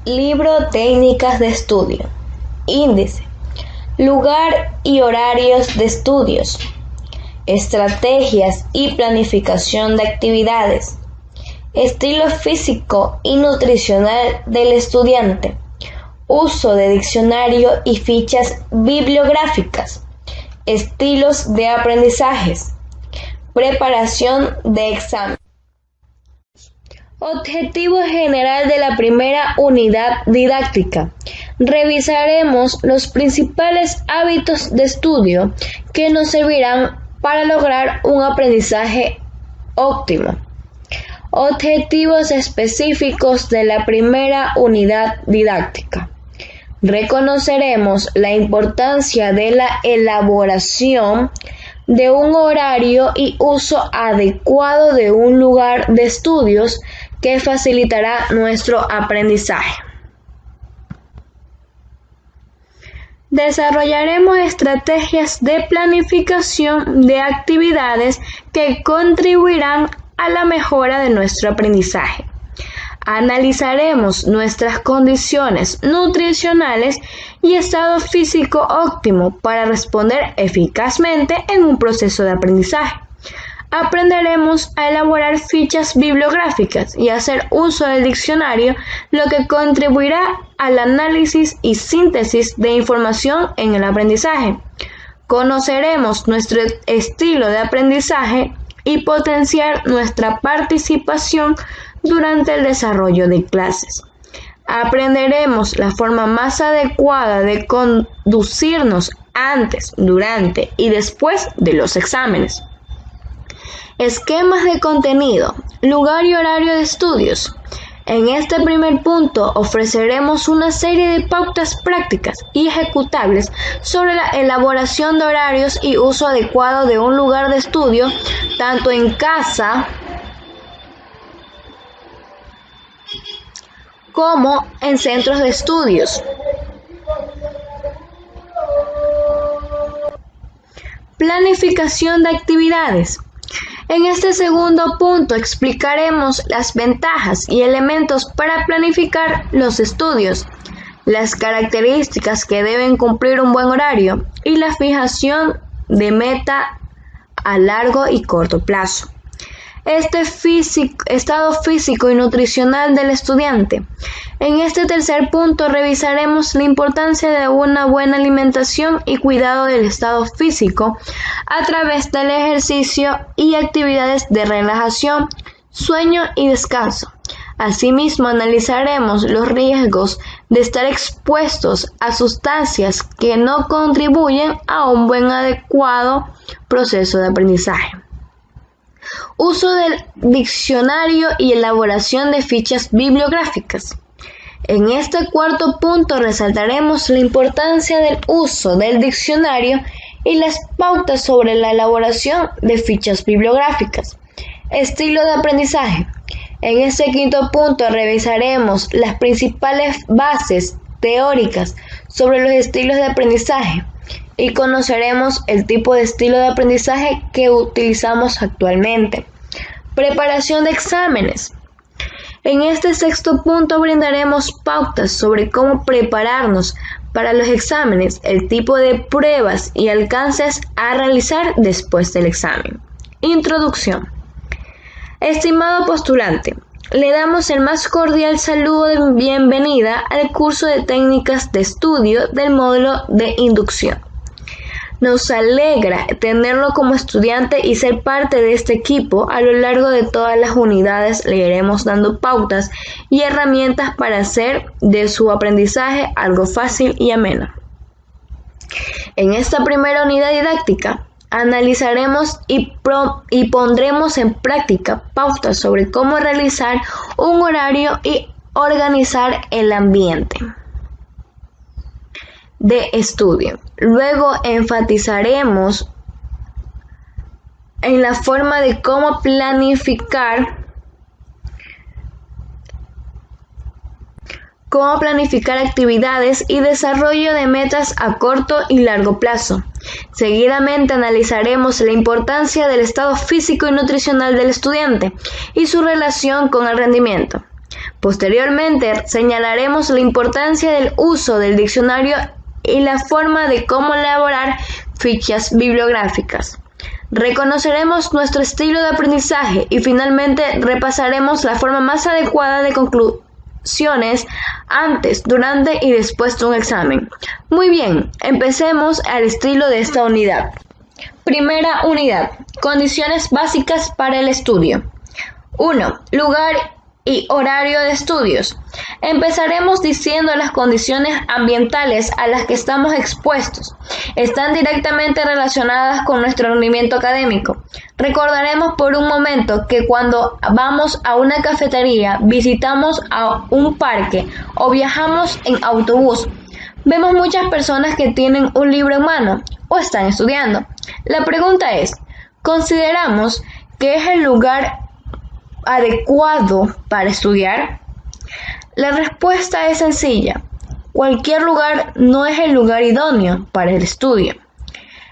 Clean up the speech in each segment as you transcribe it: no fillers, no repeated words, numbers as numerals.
Libro Técnicas de Estudio. Índice. Lugar y horarios de estudios. Estrategias y planificación de actividades. Estilo físico y nutricional del estudiante. Uso de diccionario y fichas bibliográficas. Estilos de aprendizajes. Preparación de examen. Objetivo general de la primera unidad didáctica. Revisaremos los principales hábitos de estudio que nos servirán para lograr un aprendizaje óptimo. Objetivos específicos de la primera unidad didáctica. Reconoceremos la importancia de la elaboración de un horario y uso adecuado de un lugar de estudios que facilitará nuestro aprendizaje. Desarrollaremos estrategias de planificación de actividades que contribuirán a la mejora de nuestro aprendizaje. Analizaremos nuestras condiciones nutricionales y estado físico óptimo para responder eficazmente en un proceso de aprendizaje. Aprenderemos a elaborar fichas bibliográficas y hacer uso del diccionario, lo que contribuirá al análisis y síntesis de información en el aprendizaje. Conoceremos nuestro estilo de aprendizaje y potenciar nuestra participación durante el desarrollo de clases. Aprenderemos la forma más adecuada de conducirnos antes, durante y después de los exámenes. Esquemas de contenido, lugar y horario de estudios. En este primer punto ofreceremos una serie de pautas prácticas y ejecutables sobre la elaboración de horarios y uso adecuado de un lugar de estudio, tanto en casa como en centros de estudios. Planificación de actividades. En este segundo punto explicaremos las ventajas y elementos para planificar los estudios, las características que deben cumplir un buen horario y la fijación de meta a largo y corto plazo. Estado físico y nutricional del estudiante. En este tercer punto revisaremos la importancia de una buena alimentación y cuidado del estado físico a través del ejercicio y actividades de relajación, sueño y descanso. Asimismo, analizaremos los riesgos de estar expuestos a sustancias que no contribuyen a un buen adecuado proceso de aprendizaje. Uso del diccionario y elaboración de fichas bibliográficas. En este cuarto punto resaltaremos la importancia del uso del diccionario y las pautas sobre la elaboración de fichas bibliográficas. Estilo de aprendizaje. En este quinto punto revisaremos las principales bases teóricas sobre los estilos de aprendizaje y conoceremos el tipo de estilo de aprendizaje que utilizamos actualmente. Preparación de exámenes. En este sexto punto brindaremos pautas sobre cómo prepararnos para los exámenes, el tipo de pruebas y alcances a realizar después del examen. Introducción. Estimado postulante, le damos el más cordial saludo de bienvenida al curso de técnicas de estudio del módulo de inducción. Nos alegra tenerlo como estudiante y ser parte de este equipo. A lo largo de todas las unidades le iremos dando pautas y herramientas para hacer de su aprendizaje algo fácil y ameno. En esta primera unidad didáctica analizaremos y pondremos en práctica pautas sobre cómo realizar un horario y organizar el ambiente de estudio. Luego enfatizaremos en la forma de cómo planificar actividades y desarrollo de metas a corto y largo plazo. Seguidamente analizaremos la importancia del estado físico y nutricional del estudiante y su relación con el rendimiento. Posteriormente, señalaremos la importancia del uso del diccionario y la forma de cómo elaborar fichas bibliográficas. Reconoceremos nuestro estilo de aprendizaje y finalmente repasaremos la forma más adecuada de conclusiones antes, durante y después de un examen. Muy bien, empecemos al estilo de esta unidad. Primera unidad, condiciones básicas para el estudio. 1. Lugar y horario de estudios. Empezaremos diciendo las condiciones ambientales a las que estamos expuestos. Están directamente relacionadas con nuestro rendimiento académico. Recordaremos por un momento que cuando vamos a una cafetería, visitamos a un parque o viajamos en autobús, vemos muchas personas que tienen un libro en mano o están estudiando. La pregunta es, ¿consideramos que es el lugar adecuado para estudiar? La respuesta es sencilla. Cualquier lugar no es el lugar idóneo para el estudio.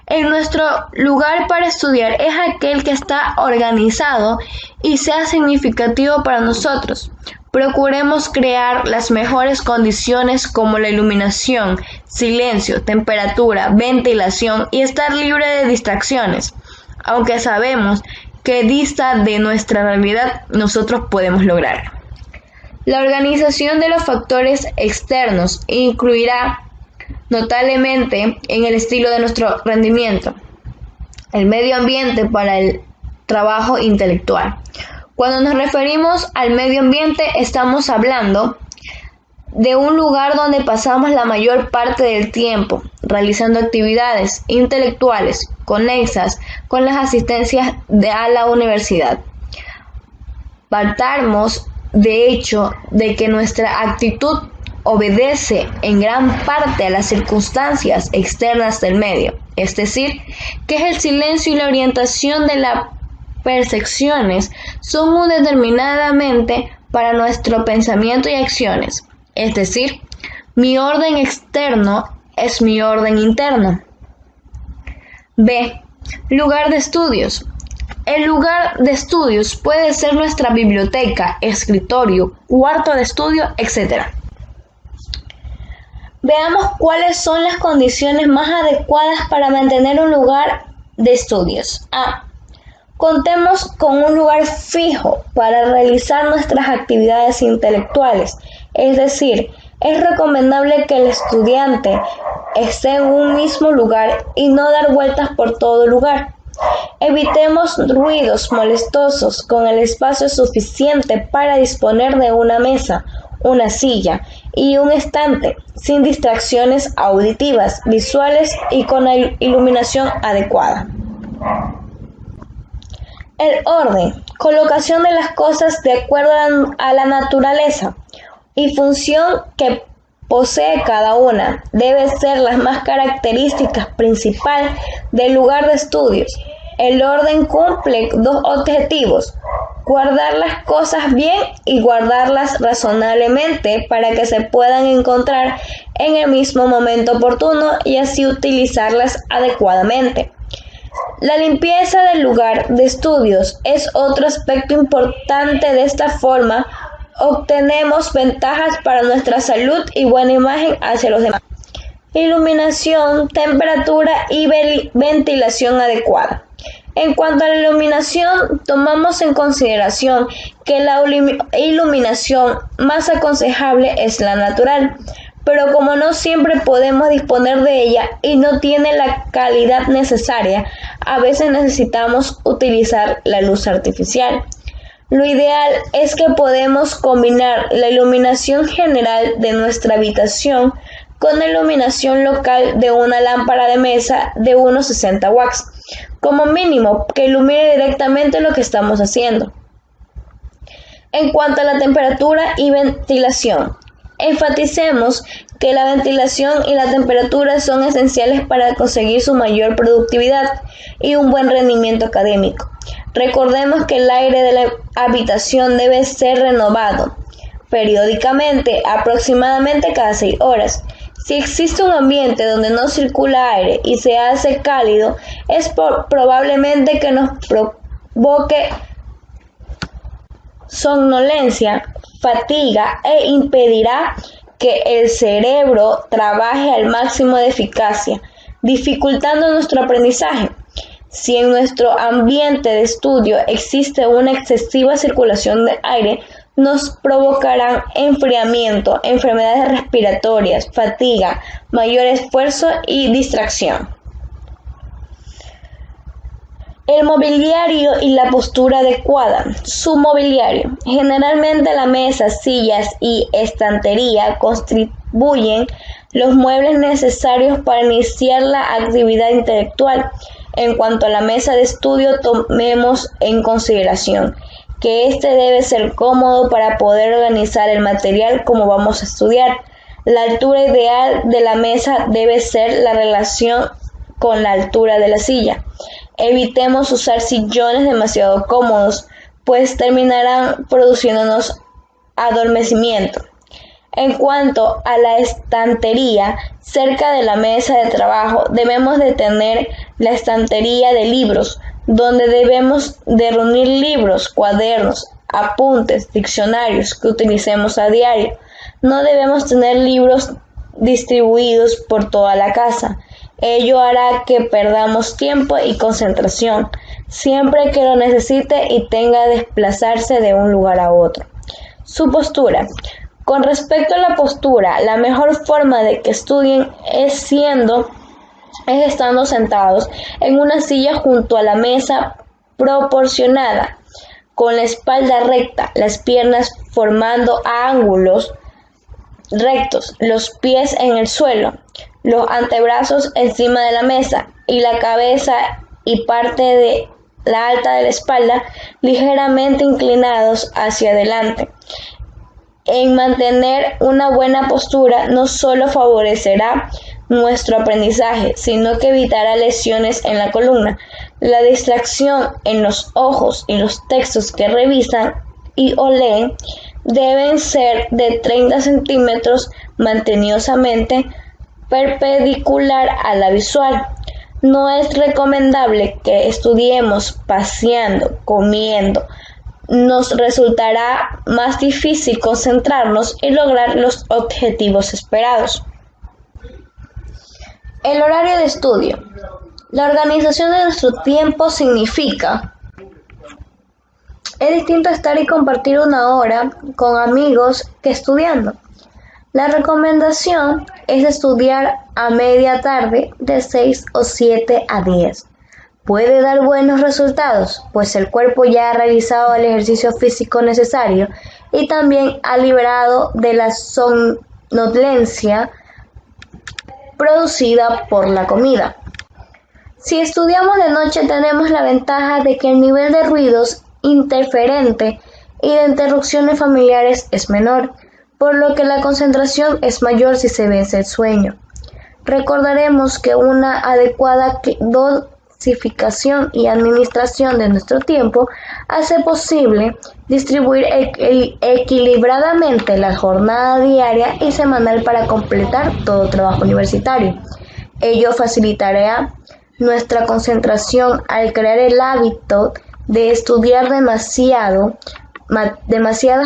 Nuestro lugar para estudiar es aquel que está organizado y sea significativo para nosotros. Procuremos crear las mejores condiciones como la iluminación, silencio, temperatura, ventilación y estar libre de distracciones. Aunque sabemos que dista de nuestra realidad, nosotros podemos lograr. La organización de los factores externos incluirá notablemente en el estilo de nuestro rendimiento. El medio ambiente para el trabajo intelectual. Cuando nos referimos al medio ambiente, estamos hablando de un lugar donde pasamos la mayor parte del tiempo realizando actividades intelectuales conexas con las asistencias a la universidad. Partamos, de hecho, de que nuestra actitud obedece en gran parte a las circunstancias externas del medio, es decir, que es el silencio y la orientación de las percepciones son muy determinadamente para nuestro pensamiento y acciones, es decir, mi orden externo es mi orden interno. B. Lugar de estudios. El lugar de estudios puede ser nuestra biblioteca, escritorio, cuarto de estudio, etc. Veamos cuáles son las condiciones más adecuadas para mantener un lugar de estudios. A. Contemos con un lugar fijo para realizar nuestras actividades intelectuales, es decir, es recomendable que el estudiante esté en un mismo lugar y no dar vueltas por todo el lugar. Evitemos ruidos molestosos con el espacio suficiente para disponer de una mesa, una silla y un estante, sin distracciones auditivas, visuales y con la iluminación adecuada. El orden, colocación de las cosas de acuerdo a la naturaleza y función que posee cada una, debe ser la más característica principal del lugar de estudios. El orden cumple dos objetivos: guardar las cosas bien y guardarlas razonablemente para que se puedan encontrar en el mismo momento oportuno y así utilizarlas adecuadamente. La limpieza del lugar de estudios es otro aspecto importante. De esta forma, obtenemos ventajas para nuestra salud y buena imagen hacia los demás. Iluminación, temperatura y ventilación adecuada. En cuanto a la iluminación, tomamos en consideración que la iluminación más aconsejable es la natural, pero como no siempre podemos disponer de ella y no tiene la calidad necesaria, a veces necesitamos utilizar la luz artificial. Lo ideal es que podemos combinar la iluminación general de nuestra habitación con la iluminación local de una lámpara de mesa de unos 60 watts, como mínimo, que ilumine directamente lo que estamos haciendo. En cuanto a la temperatura y ventilación, enfaticemos que la ventilación y la temperatura son esenciales para conseguir su mayor productividad y un buen rendimiento académico. Recordemos que el aire de la habitación debe ser renovado periódicamente, aproximadamente cada 6 horas. Si existe un ambiente donde no circula aire y se hace cálido, es probablemente que nos provoque somnolencia fatiga e impedirá que el cerebro trabaje al máximo de eficacia, dificultando nuestro aprendizaje. Si en nuestro ambiente de estudio existe una excesiva circulación de aire, nos provocarán enfriamiento, enfermedades respiratorias, fatiga, mayor esfuerzo y distracción. El mobiliario y la postura adecuada. Su mobiliario. Generalmente la mesa, sillas y estantería constituyen los muebles necesarios para iniciar la actividad intelectual. En cuanto a la mesa de estudio, tomemos en consideración que este debe ser cómodo para poder organizar el material como vamos a estudiar. La altura ideal de la mesa debe ser la relación con la altura de la silla. Evitemos usar sillones demasiado cómodos, pues terminarán produciéndonos adormecimiento. En cuanto a la estantería, cerca de la mesa de trabajo debemos de tener la estantería de libros, donde debemos de reunir libros, cuadernos, apuntes, diccionarios que utilicemos a diario. No debemos tener libros distribuidos por toda la casa. Ello hará que perdamos tiempo y concentración, siempre que lo necesite y tenga que desplazarse de un lugar a otro. Su postura. Con respecto a la postura, la mejor forma de que estudien es estando sentados en una silla junto a la mesa proporcionada, con la espalda recta, las piernas formando ángulos rectos, los pies en el suelo, los antebrazos encima de la mesa y la cabeza y parte de la alta de la espalda ligeramente inclinados hacia adelante. En mantener una buena postura no solo favorecerá nuestro aprendizaje, sino que evitará lesiones en la columna. La distracción en los ojos y los textos que revisan y o leen deben ser de 30 centímetros mantenosamente perpendicular a la visual. No es recomendable que estudiemos paseando, comiendo. Nos resultará más difícil concentrarnos y lograr los objetivos esperados. El horario de estudio. La organización de nuestro tiempo significa: es distinto estar y compartir una hora con amigos que estudiando. La recomendación es estudiar a media tarde de 6 o 7 a 10. Puede dar buenos resultados, pues el cuerpo ya ha realizado el ejercicio físico necesario y también ha liberado de la somnolencia producida por la comida. Si estudiamos de noche tenemos la ventaja de que el nivel de ruidos interferente y de interrupciones familiares es menor, por lo que la concentración es mayor si se vence el sueño. Recordaremos que una adecuada dosificación y administración de nuestro tiempo hace posible distribuir equilibradamente la jornada diaria y semanal para completar todo trabajo universitario. Ello facilitará nuestra concentración al crear el hábito de estudiar demasiadas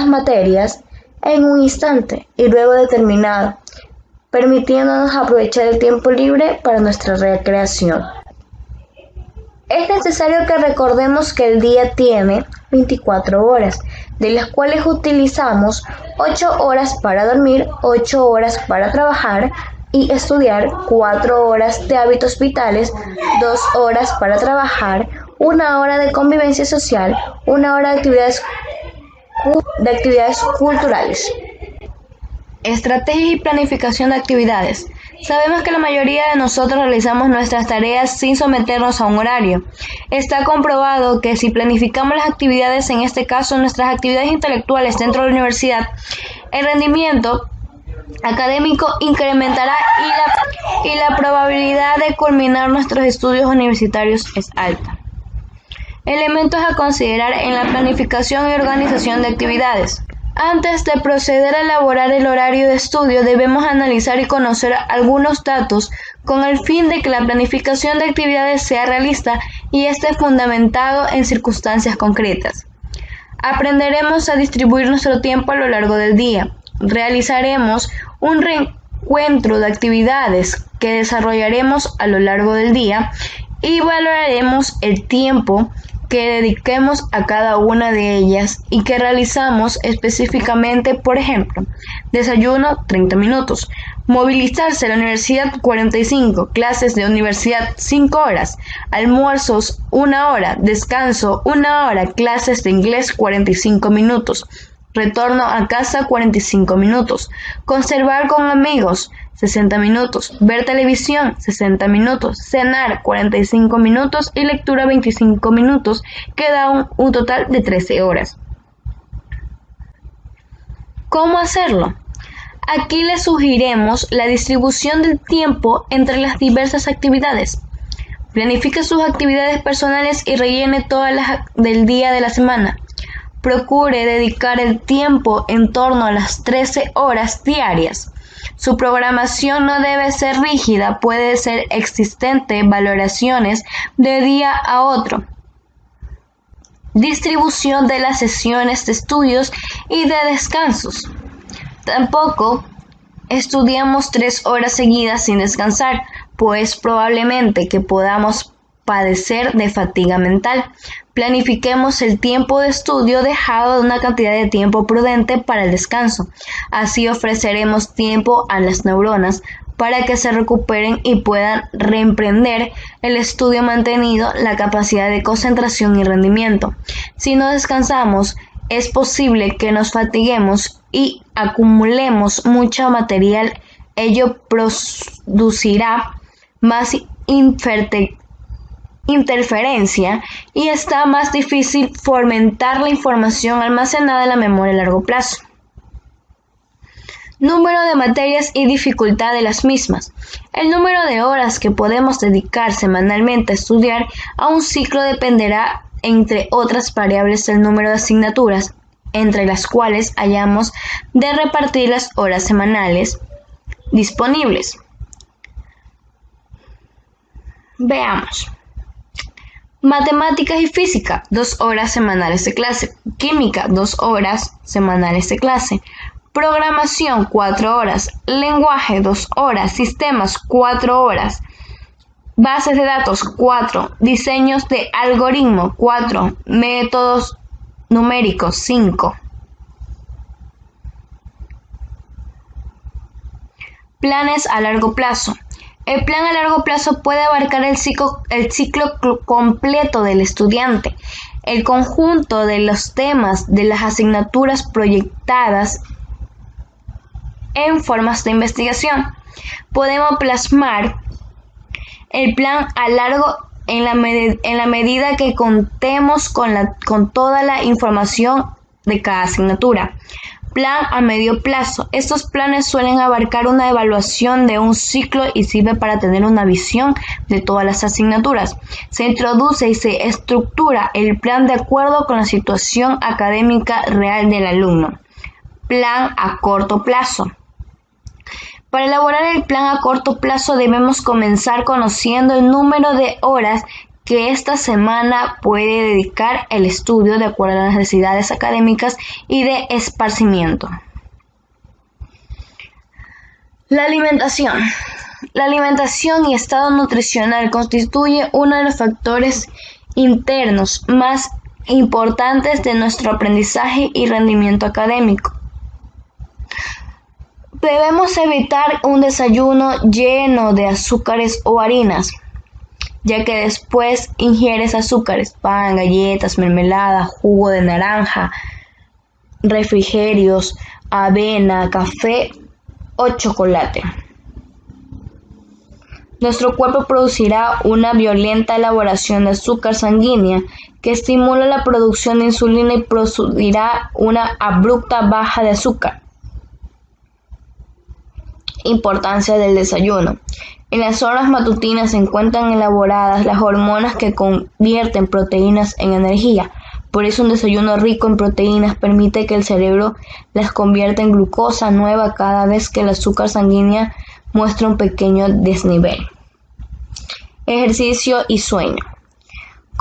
materias en un instante y luego de terminado, permitiéndonos aprovechar el tiempo libre para nuestra recreación. Es necesario que recordemos que el día tiene 24 horas, de las cuales utilizamos 8 horas para dormir, 8 horas para trabajar y estudiar, 4 horas de hábitos vitales, 2 horas para trabajar, 1 hora de convivencia social, 1 hora de actividades culturales. Estrategia y planificación de actividades. Sabemos que la mayoría de nosotros realizamos nuestras tareas sin someternos a un horario. Está comprobado que si planificamos las actividades, en este caso nuestras actividades intelectuales dentro de la universidad, el rendimiento académico incrementará y la probabilidad de culminar nuestros estudios universitarios es alta. Elementos a considerar en la planificación y organización de actividades. Antes de proceder a elaborar el horario de estudio, debemos analizar y conocer algunos datos con el fin de que la planificación de actividades sea realista y esté fundamentado en circunstancias concretas. Aprenderemos a distribuir nuestro tiempo a lo largo del día. Realizaremos un reencuentro de actividades que desarrollaremos a lo largo del día y valoraremos el tiempo que dediquemos a cada una de ellas y que realizamos específicamente. Por ejemplo, desayuno 30 minutos, movilizarse a la universidad 45, clases de universidad 5 horas, almuerzos 1 hora, descanso 1 hora, clases de inglés 45 minutos, retorno a casa 45 minutos, conservar con amigos 60 minutos, ver televisión 60 minutos, cenar 45 minutos y lectura 25 minutos, que da un total de 13 horas. ¿Cómo hacerlo? Aquí les sugeriremos la distribución del tiempo entre las diversas actividades. Planifique sus actividades personales y rellene todas las del día de la semana. Procure dedicar el tiempo en torno a las 13 horas diarias. Su programación no debe ser rígida, puede ser existente valoraciones de día a otro. Distribución de las sesiones de estudios y de descansos. Tampoco estudiamos 3 horas seguidas sin descansar, pues probablemente que podamos padecer de fatiga mental. Planifiquemos el tiempo de estudio dejado de una cantidad de tiempo prudente para el descanso. Así ofreceremos tiempo a las neuronas para que se recuperen y puedan reemprender el estudio manteniendo la capacidad de concentración y rendimiento. Si no descansamos, es posible que nos fatiguemos y acumulemos mucho material. Ello producirá más interferencia y está más difícil fomentar la información almacenada en la memoria a largo plazo. Número de materias y dificultad de las mismas. El número de horas que podemos dedicar semanalmente a estudiar a un ciclo dependerá, entre otras variables, del número de asignaturas, entre las cuales hayamos de repartir las horas semanales disponibles. Veamos. Matemáticas y física, 2 horas semanales de clase. Química, 2 horas semanales de clase. Programación, 4 horas. Lenguaje, 2 horas. Sistemas, 4 horas. Bases de datos, 4. Diseños de algoritmo, 4. Métodos numéricos, 5. Planes a largo plazo. El plan a largo plazo puede abarcar el ciclo completo del estudiante, el conjunto de los temas de las asignaturas proyectadas en formas de investigación. Podemos plasmar el plan a largo en la medida que contemos con toda la información de cada asignatura. Plan a medio plazo. Estos planes suelen abarcar una evaluación de un ciclo y sirve para tener una visión de todas las asignaturas. Se introduce y se estructura el plan de acuerdo con la situación académica real del alumno. Plan a corto plazo. Para elaborar el plan a corto plazo debemos comenzar conociendo el número de horas que esta semana puede dedicar el estudio de acuerdo a las necesidades académicas y de esparcimiento. La alimentación. La alimentación y estado nutricional constituye uno de los factores internos más importantes de nuestro aprendizaje y rendimiento académico. Debemos evitar un desayuno lleno de azúcares o harinas, ya que después ingieres azúcares, pan, galletas, mermelada, jugo de naranja, refrigerios, avena, café o chocolate. Nuestro cuerpo producirá una violenta elaboración de azúcar sanguínea que estimula la producción de insulina y producirá una abrupta baja de azúcar. Importancia del desayuno. En las horas matutinas se encuentran elaboradas las hormonas que convierten proteínas en energía. Por eso un desayuno rico en proteínas permite que el cerebro las convierta en glucosa nueva cada vez que el azúcar sanguínea muestra un pequeño desnivel. Ejercicio y sueño.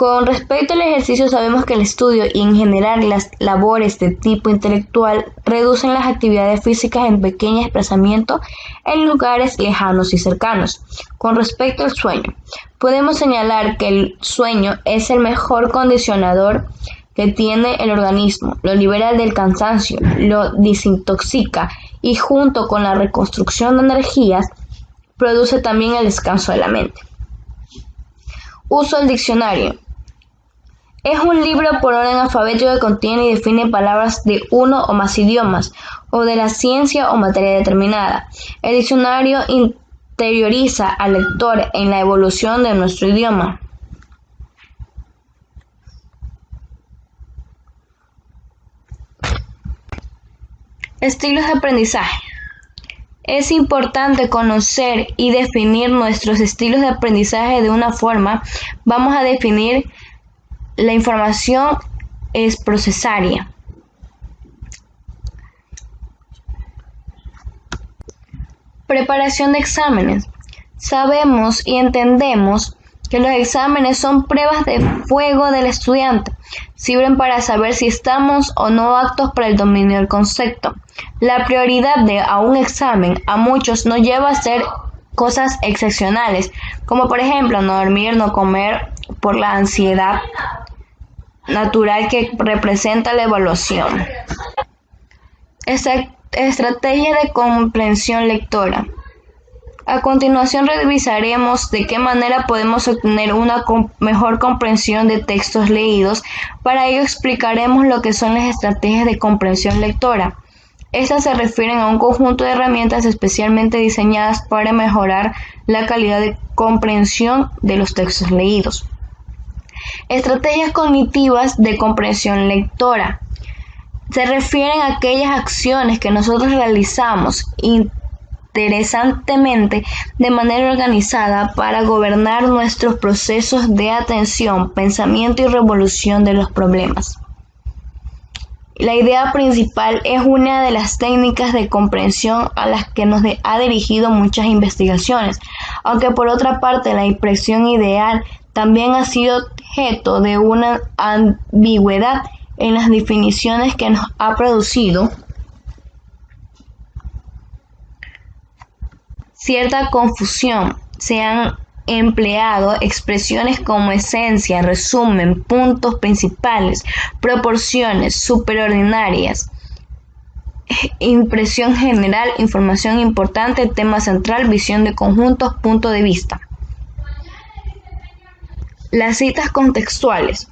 Con respecto al ejercicio, sabemos que el estudio y en general las labores de tipo intelectual reducen las actividades físicas en pequeños desplazamientos en lugares lejanos y cercanos. Con respecto al sueño, podemos señalar que el sueño es el mejor condicionador que tiene el organismo, lo libera del cansancio, lo desintoxica y junto con la reconstrucción de energías, produce también el descanso de la mente. Uso del diccionario. Es un libro por orden alfabético que contiene y define palabras de uno o más idiomas, o de la ciencia o materia determinada. El diccionario interioriza al lector en la evolución de nuestro idioma. Estilos de aprendizaje. Es importante conocer y definir nuestros estilos de aprendizaje de una forma. Vamos a definir la información es procesaria. Preparación de exámenes. Sabemos y entendemos que los exámenes son pruebas de fuego del estudiante. Sirven para saber si estamos o no aptos para el dominio del concepto. La prioridad a un examen a muchos nos lleva a hacer cosas excepcionales, como por ejemplo no dormir, no comer, por la ansiedad natural que representa la evaluación. Estrategia de comprensión lectora. A continuación revisaremos de qué manera podemos obtener una mejor comprensión de textos leídos. Para ello explicaremos lo que son las estrategias de comprensión lectora. Estas se refieren a un conjunto de herramientas especialmente diseñadas para mejorar la calidad de comprensión de los textos leídos. Estrategias cognitivas de comprensión lectora. Se refieren a aquellas acciones que nosotros realizamos interesantemente de manera organizada para gobernar nuestros procesos de atención, pensamiento y resolución de los problemas. La idea principal es una de las técnicas de comprensión a las que nos ha dirigido muchas investigaciones, aunque por otra parte la expresión ideal también ha sido objeto de una ambigüedad en las definiciones que nos ha producido cierta confusión. Se han empleado expresiones como esencia, resumen, puntos principales, proporciones superordinarias, impresión general, información importante, tema central, visión de conjuntos, punto de vista. Las citas contextuales.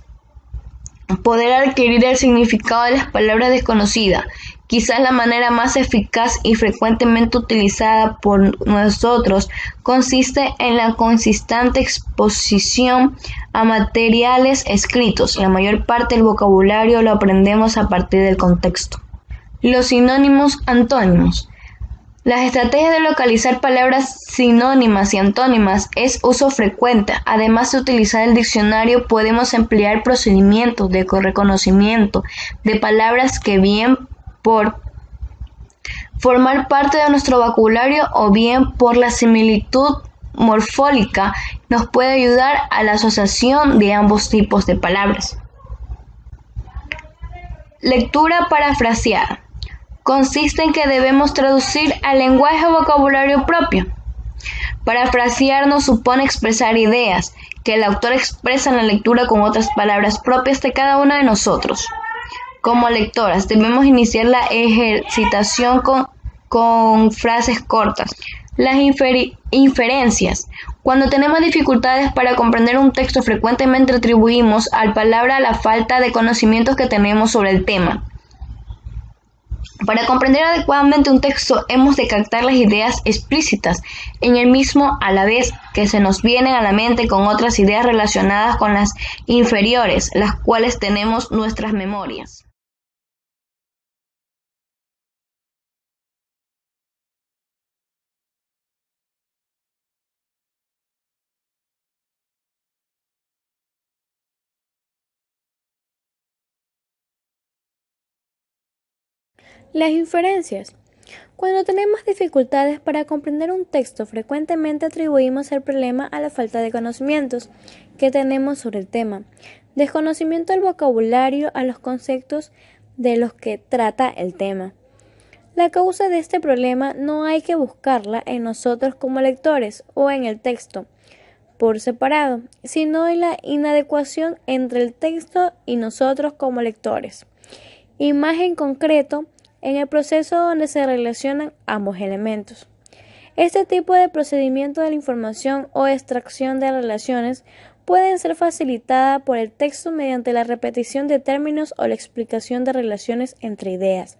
Poder adquirir el significado de las palabras desconocidas. Quizás la manera más eficaz y frecuentemente utilizada por nosotros consiste en la consistente exposición a materiales escritos. La mayor parte del vocabulario lo aprendemos a partir del contexto. Los sinónimos antónimos. Las estrategias de localizar palabras sinónimas y antónimas es uso frecuente. Además de utilizar el diccionario, podemos emplear procedimientos de reconocimiento de palabras que bien por formar parte de nuestro vocabulario o bien por la similitud morfológica nos puede ayudar a la asociación de ambos tipos de palabras. Lectura parafraseada. Consiste en que debemos traducir al lenguaje o vocabulario propio. Parafrasear nos supone expresar ideas que el autor expresa en la lectura con otras palabras propias de cada uno de nosotros. Como lectoras, debemos iniciar la ejercitación con frases cortas. Las inferencias. Cuando tenemos dificultades para comprender un texto, frecuentemente atribuimos al palabra la falta de conocimientos que tenemos sobre el tema. Para comprender adecuadamente un texto, hemos de captar las ideas explícitas en el mismo a la vez que se nos vienen a la mente con otras ideas relacionadas con las inferiores, las cuales tenemos nuestras memorias. Las inferencias. Cuando tenemos dificultades para comprender un texto, frecuentemente atribuimos el problema a la falta de conocimientos que tenemos sobre el tema, desconocimiento del vocabulario a los conceptos de los que trata el tema. La causa de este problema no hay que buscarla en nosotros como lectores o en el texto por separado, sino en la inadecuación entre el texto y nosotros como lectores, y más en concreto, en el proceso donde se relacionan ambos elementos. Este tipo de procedimiento de la información o extracción de relaciones pueden ser facilitada por el texto mediante la repetición de términos o la explicación de relaciones entre ideas.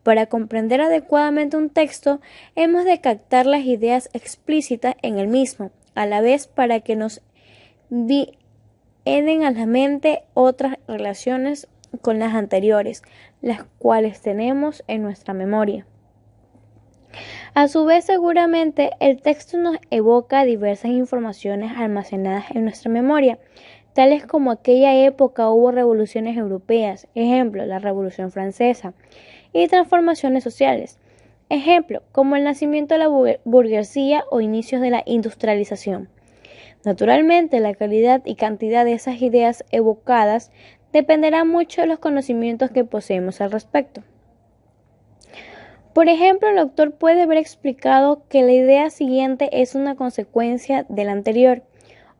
Para comprender adecuadamente un texto, hemos de captar las ideas explícitas en el mismo, a la vez para que nos vienen a la mente otras relaciones con las anteriores, las cuales tenemos en nuestra memoria. A su vez, seguramente, el texto nos evoca diversas informaciones almacenadas en nuestra memoria, tales como aquella época hubo revoluciones europeas, ejemplo, la Revolución Francesa, y transformaciones sociales, ejemplo, como el nacimiento de la burguesía o inicios de la industrialización. Naturalmente, la calidad y cantidad de esas ideas evocadas dependerá mucho de los conocimientos que poseemos al respecto. Por ejemplo, el autor puede haber explicado que la idea siguiente es una consecuencia de la anterior,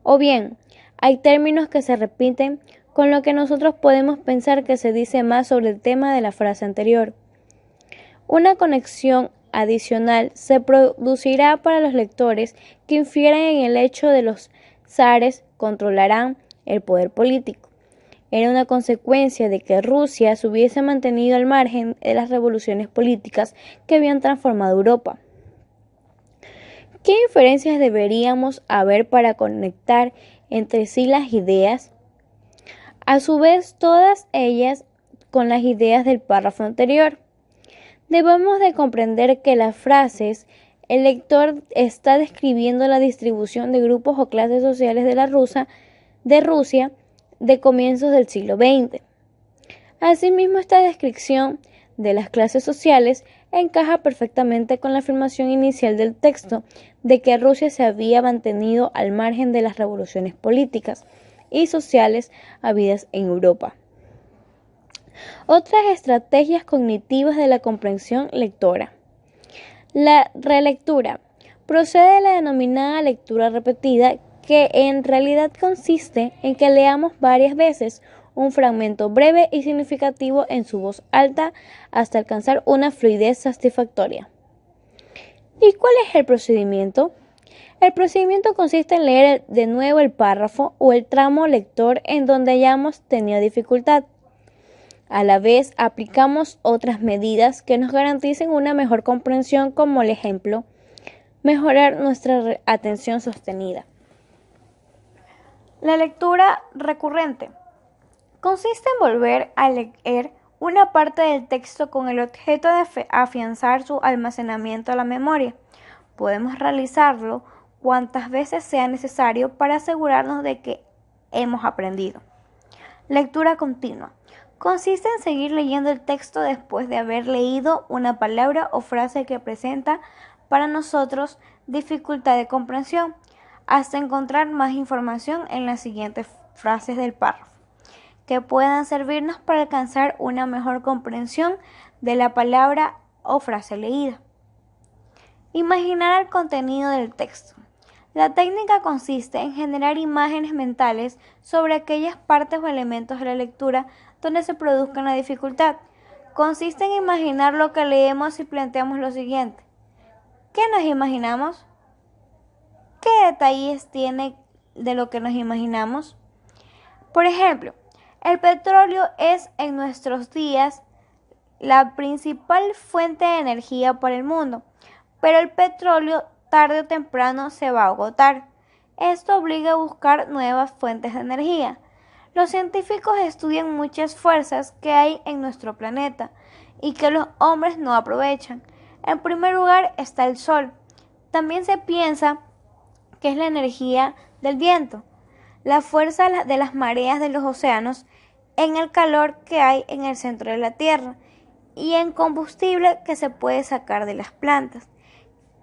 o bien, hay términos que se repiten, con lo que nosotros podemos pensar que se dice más sobre el tema de la frase anterior. Una conexión adicional se producirá para los lectores que infieran en el hecho de los zares controlarán el poder político. Era una consecuencia de que Rusia se hubiese mantenido al margen de las revoluciones políticas que habían transformado Europa. ¿Qué inferencias deberíamos haber para conectar entre sí las ideas? A su vez, todas ellas con las ideas del párrafo anterior. Debemos de comprender que las frases, el lector está describiendo la distribución de grupos o clases sociales de Rusia de comienzos del siglo XX. Asimismo, esta descripción de las clases sociales encaja perfectamente con la afirmación inicial del texto de que Rusia se había mantenido al margen de las revoluciones políticas y sociales habidas en Europa. Otras estrategias cognitivas de la comprensión lectora. La relectura procede de la denominada lectura repetida, que en realidad consiste en que leamos varias veces un fragmento breve y significativo en su voz alta hasta alcanzar una fluidez satisfactoria. ¿Y cuál es el procedimiento? El procedimiento consiste en leer de nuevo el párrafo o el tramo lector en donde hayamos tenido dificultad. A la vez, aplicamos otras medidas que nos garanticen una mejor comprensión, como el ejemplo, mejorar nuestra atención sostenida. La lectura recurrente consiste en volver a leer una parte del texto con el objeto de afianzar su almacenamiento a la memoria. Podemos realizarlo cuantas veces sea necesario para asegurarnos de que hemos aprendido. Lectura continua. Consiste en seguir leyendo el texto después de haber leído una palabra o frase que presenta para nosotros dificultad de comprensión, hasta encontrar más información en las siguientes frases del párrafo, que puedan servirnos para alcanzar una mejor comprensión de la palabra o frase leída. Imaginar el contenido del texto. La técnica consiste en generar imágenes mentales sobre aquellas partes o elementos de la lectura donde se produzca una dificultad. Consiste en imaginar lo que leemos y planteamos lo siguiente. ¿Qué nos imaginamos? ¿Qué detalles tiene de lo que nos imaginamos? Por ejemplo, el petróleo es en nuestros días la principal fuente de energía para el mundo, pero el petróleo tarde o temprano se va a agotar. Esto obliga a buscar nuevas fuentes de energía. Los científicos estudian muchas fuerzas que hay en nuestro planeta y que los hombres no aprovechan. En primer lugar está el sol. También se piensa que es la energía del viento, la fuerza de las mareas de los océanos en el calor que hay en el centro de la Tierra y en combustible que se puede sacar de las plantas.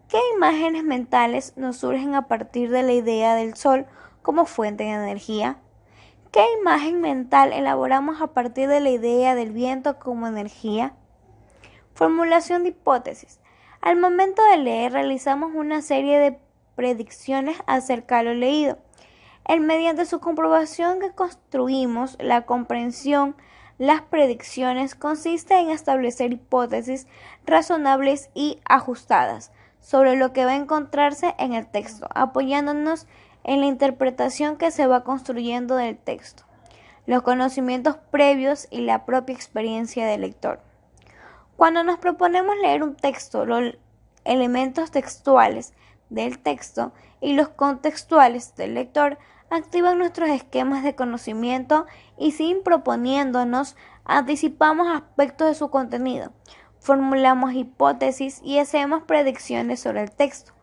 ¿Qué imágenes mentales nos surgen a partir de la idea del sol como fuente de energía? ¿Qué imagen mental elaboramos a partir de la idea del viento como energía? Formulación de hipótesis. Al momento de leer realizamos una serie de predicciones acerca de lo leído. Mediante su comprobación que construimos la comprensión. Las predicciones consisten en establecer hipótesis razonables y ajustadas sobre lo que va a encontrarse en el texto, apoyándonos en la interpretación que se va construyendo del texto, los conocimientos previos y la propia experiencia del lector. Cuando nos proponemos leer un texto, los elementos textuales del texto y los contextuales del lector activan nuestros esquemas de conocimiento y sin proponiéndonos anticipamos aspectos de su contenido, formulamos hipótesis y hacemos predicciones sobre el texto,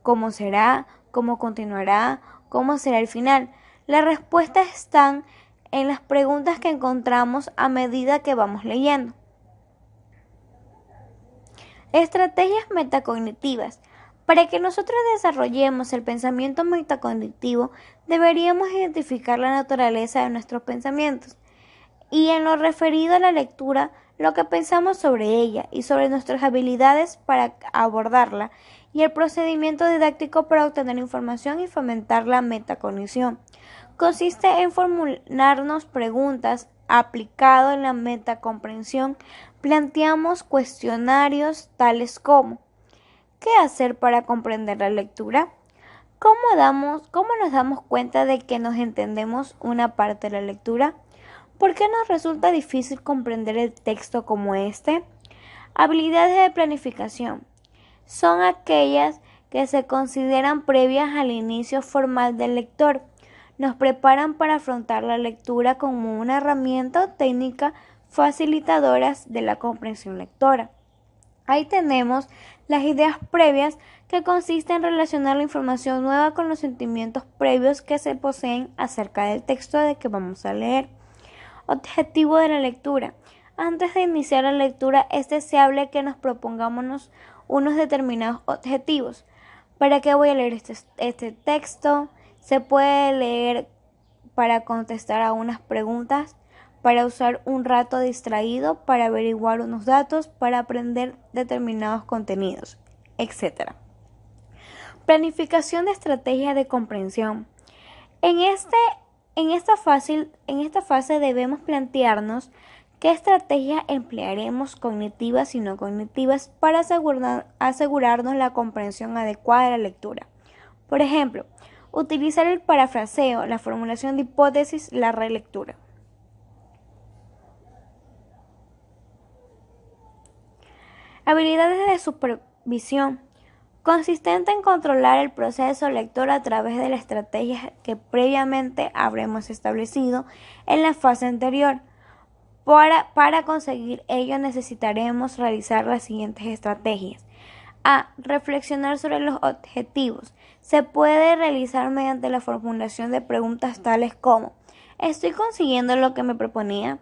cómo será, cómo continuará, cómo será el final. Las respuestas están en las preguntas que encontramos a medida que vamos leyendo. Estrategias metacognitivas. Para que nosotros desarrollemos el pensamiento metacognitivo, deberíamos identificar la naturaleza de nuestros pensamientos y en lo referido a la lectura, lo que pensamos sobre ella y sobre nuestras habilidades para abordarla y el procedimiento didáctico para obtener información y fomentar la metacognición. Consiste en formularnos preguntas aplicado en la metacomprensión. Planteamos cuestionarios tales como: ¿qué hacer para comprender la lectura? ¿Cómo nos damos cuenta de que nos entendemos una parte de la lectura? ¿Por qué nos resulta difícil comprender el texto como este? Habilidades de planificación. Son aquellas que se consideran previas al inicio formal del lector. Nos preparan para afrontar la lectura como una herramienta o técnica facilitadoras de la comprensión lectora. Ahí tenemos las ideas previas, que consisten en relacionar la información nueva con los sentimientos previos que se poseen acerca del texto de que vamos a leer. Objetivo de la lectura. Antes de iniciar la lectura es deseable que nos propongamos unos determinados objetivos. ¿Para qué voy a leer este texto? Se puede leer para contestar a unas preguntas, para usar un rato distraído, para averiguar unos datos, para aprender determinados contenidos, etc. Planificación de estrategias de comprensión. En esta fase debemos plantearnos qué estrategias emplearemos, cognitivas y no cognitivas, para asegurarnos la comprensión adecuada de la lectura. Por ejemplo, utilizar el parafraseo, la formulación de hipótesis, la relectura. Habilidades de supervisión. Consistente en controlar el proceso lector a través de la estrategia que previamente habremos establecido en la fase anterior. Para conseguir ello necesitaremos realizar las siguientes estrategias. A. Reflexionar sobre los objetivos. Se puede realizar mediante la formulación de preguntas tales como: ¿estoy consiguiendo lo que me proponía?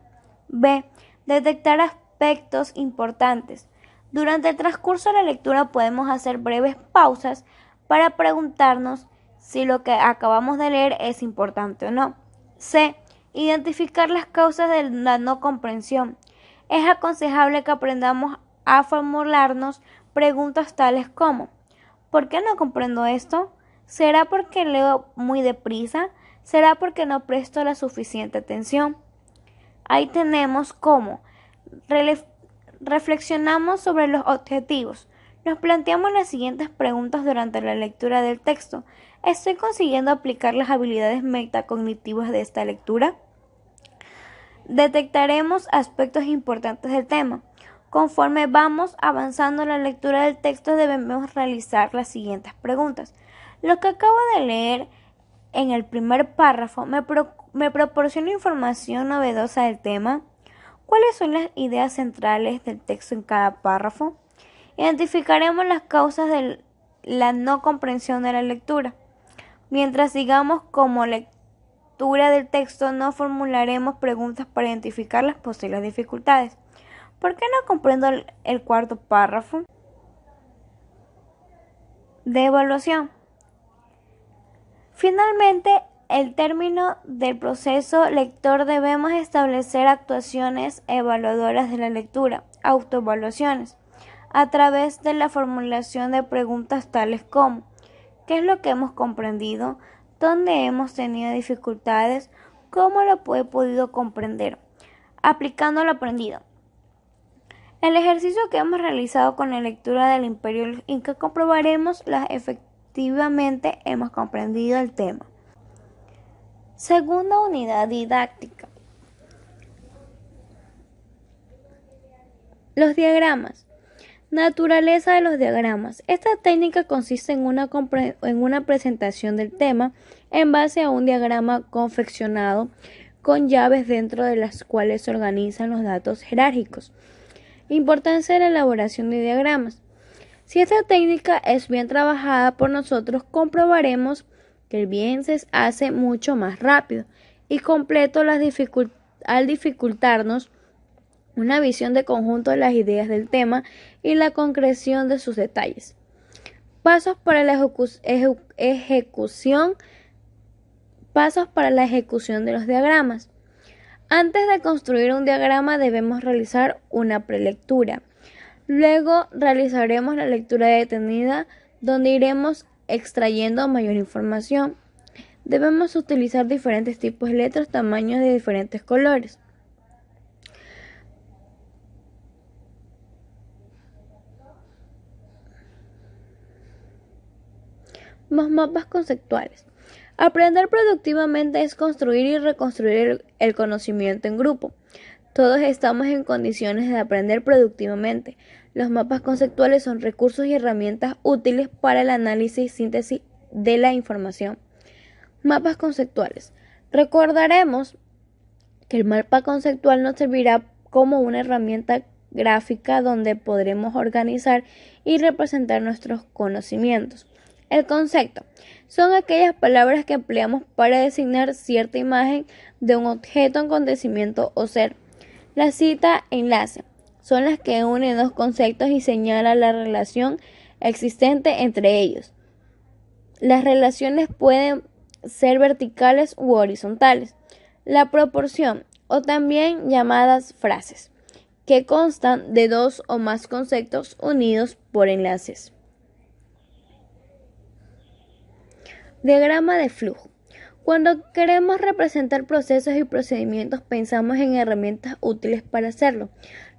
B. Detectar aspectos importantes. Durante el transcurso de la lectura podemos hacer breves pausas para preguntarnos si lo que acabamos de leer es importante o no. C. Identificar las causas de la no comprensión. Es aconsejable que aprendamos a formularnos preguntas tales como: ¿por qué no comprendo esto? ¿Será porque leo muy deprisa? ¿Será porque no presto la suficiente atención? Ahí tenemos cómo reflexionamos sobre los objetivos. Nos planteamos las siguientes preguntas durante la lectura del texto. ¿Estoy consiguiendo aplicar las habilidades metacognitivas de esta lectura? Detectaremos aspectos importantes del tema. Conforme vamos avanzando en la lectura del texto, debemos realizar las siguientes preguntas. Lo que acabo de leer en el primer párrafo me proporciona información novedosa del tema. ¿Cuáles son las ideas centrales del texto en cada párrafo? Identificaremos las causas de la no comprensión de la lectura. Mientras sigamos como lectura del texto, no formularemos preguntas para identificar las posibles dificultades. ¿Por qué no comprendo el cuarto párrafo? De evaluación. Finalmente, el término del proceso lector debemos establecer actuaciones evaluadoras de la lectura, autoevaluaciones, a través de la formulación de preguntas tales como ¿qué es lo que hemos comprendido? ¿Dónde hemos tenido dificultades? ¿Cómo lo he podido comprender? Aplicando lo aprendido. El ejercicio que hemos realizado con la lectura del Imperio Inca comprobaremos las efectivamente hemos comprendido el tema. Segunda unidad didáctica. Los diagramas. Naturaleza de los diagramas. Esta técnica consiste en una presentación del tema en base a un diagrama confeccionado con llaves dentro de las cuales se organizan los datos jerárquicos. Importancia de la elaboración de diagramas. Si esta técnica es bien trabajada por nosotros, comprobaremos que el bien se hace mucho más rápido y completo al dificultarnos una visión de conjunto de las ideas del tema y la concreción de sus detalles. Pasos para la ejecución de los diagramas. Antes de construir un diagrama debemos realizar una prelectura. Luego realizaremos la lectura detenida, donde iremos extrayendo mayor información. Debemos utilizar diferentes tipos de letras, tamaños de diferentes colores. Los mapas conceptuales. Aprender productivamente es construir y reconstruir el conocimiento en grupo. Todos estamos en condiciones de aprender productivamente. Los mapas conceptuales son recursos y herramientas útiles para el análisis y síntesis de la información. Mapas conceptuales. Recordaremos que el mapa conceptual nos servirá como una herramienta gráfica donde podremos organizar y representar nuestros conocimientos. El concepto son aquellas palabras que empleamos para designar cierta imagen de un objeto, acontecimiento o ser. La cita e enlace son las que unen dos conceptos y señalan la relación existente entre ellos. Las relaciones pueden ser verticales u horizontales. La proporción, o también llamadas frases, que constan de dos o más conceptos unidos por enlaces. Diagrama de flujo. Cuando queremos representar procesos y procedimientos, pensamos en herramientas útiles para hacerlo.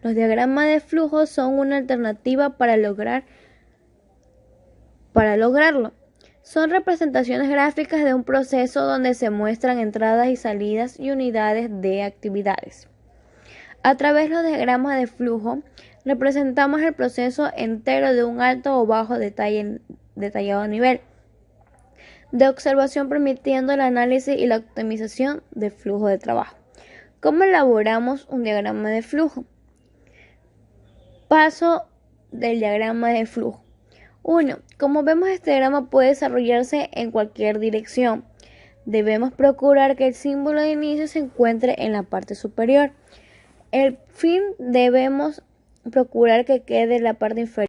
Los diagramas de flujo son una alternativa para lograrlo. Son representaciones gráficas de un proceso donde se muestran entradas y salidas y unidades de actividades. A través de los diagramas de flujo, representamos el proceso entero de un alto o bajo detallado nivel de observación, permitiendo el análisis y la optimización del flujo de trabajo. ¿Cómo elaboramos un diagrama de flujo? Paso del diagrama de flujo. 1. Como vemos, este diagrama puede desarrollarse en cualquier dirección. Debemos procurar que el símbolo de inicio se encuentre en la parte superior. El fin debemos procurar que quede en la parte inferior.